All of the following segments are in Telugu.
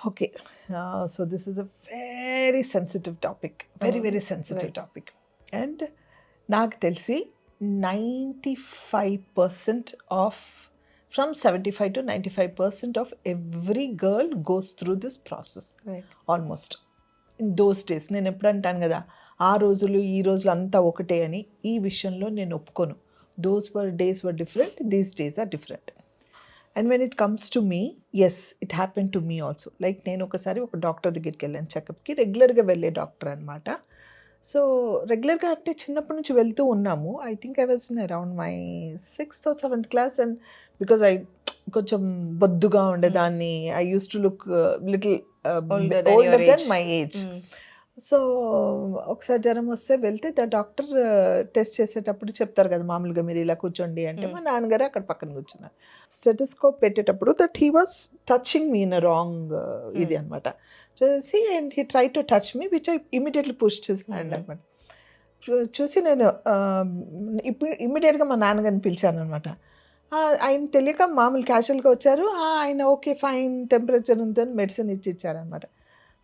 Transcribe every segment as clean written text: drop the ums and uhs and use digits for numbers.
Okay, so this is a very sensitive topic, very sensitive right. topic. And నాకు తెలిసి 95% of from 75 to 95% of every girl goes through this process Right. almost. In those days నేను ఎప్పుడు అంటాను కదా ఆ రోజులు ఈ రోజులు అంతా ఒకటే అని. ఈ విషయంలో నేను ఒప్పుకోను. Those days were different, these days are different. And when it comes to me, as it happen to me also. Like నేను ఒకసారి ఒక డాక్టర్ దగ్గరికి వెళ్ళాను చెకప్కి, రెగ్యులర్గా వెళ్ళే డాక్టర్ అనమాట. సో రెగ్యులర్గా అంటే చిన్నప్పటి నుంచి వెళ్తూ ఉన్నాము. I think I was in around my 6th or 7th class. And because I కొంచెం బొద్దుగా ఉండేదాన్ని, I use to look little Older than your older than age. My age. So ఒకసారి జ్వరం వస్తే వెళ్తే డాక్టర్ టెస్ట్ చేసేటప్పుడు చెప్తారు కదా మామూలుగా మీరు ఇలా కూర్చోండి అంటే, మా నాన్నగారు అక్కడ పక్కన కూర్చున్నారు. స్టెటోస్కోప్ పెట్టేటప్పుడు that he was touching me in a wrong ఇది అనమాట. చూసి and he try to touch me which I immediately push చేసి హ్యాండ్ అనమాట. చూసి నేను ఇప్పుడు ఇమ్మీడియట్గా మా నాన్నగారిని పిలిచాను అనమాట. ఆయన తెలియక మామూలు క్యాజువల్గా వచ్చారు. ఆయన ఓకే ఫైన్ టెంపరేచర్ ఉందని మెడిసిన్ ఇచ్చారనమాట.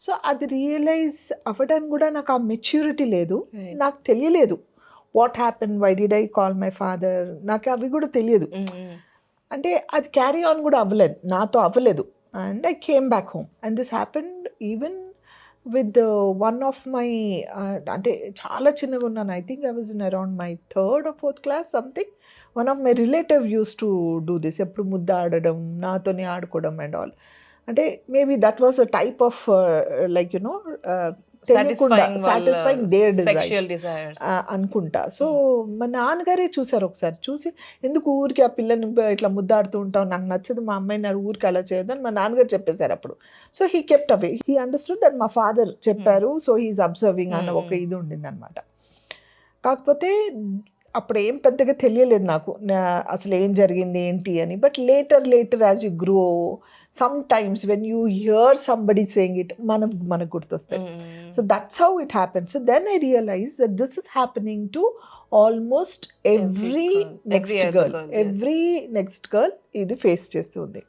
సో అది రియలైజ్ అవ్వడానికి కూడా నాకు ఆ మెచ్యూరిటీ లేదు. Right. నాకు తెలియలేదు what happen, why did I call my father, నాకు అవి కూడా తెలియదు. అంటే అది క్యారీ ఆన్ కూడా అవ్వలేదు, నాతో అవ్వలేదు. And I came back home and this happened even with one of my, అంటే చాలా చిన్నగా ఉన్నాను. I think I was in around my 3rd or 4th class something. One of my relative use to do this, ఎప్పుడు ముద్ద ఆడడం, నాతోనే ఆడుకోవడం అండ్ ఆల్. అంటే maybe that was a type of like you know satisfying their sexual desires desires. అనుకుంటా. సో మా నాన్నగారే చూసారు ఒకసారి. చూసి ఎందుకు ఊరికి ఆ పిల్లని ఇట్లా ముద్దాడుతూ ఉంటావు, నాకు నచ్చదు, మా అమ్మాయిని ఊరికి అలా చేయొద్దని మా నాన్నగారు చెప్పేశారు అప్పుడు. So he kept away, he understood that మా ఫాదర్ చెప్పారు, సో హీఈస్ అబ్జర్వింగ్ అన్న ఒక ఇది ఉండింది అనమాట. కాకపోతే అప్పుడు ఏం పెద్దగా తెలియలేదు నాకు అసలు ఏం జరిగింది ఏంటి అని. But later as you grow, sometimes when you hear somebody saying it మనకు గుర్తొస్తాయి. So that's how it happen. So then I realise that this is happening to almost every girl, next every other girl, girl, yes. Every next girl ఇది ఫేస్ చేస్తుంది.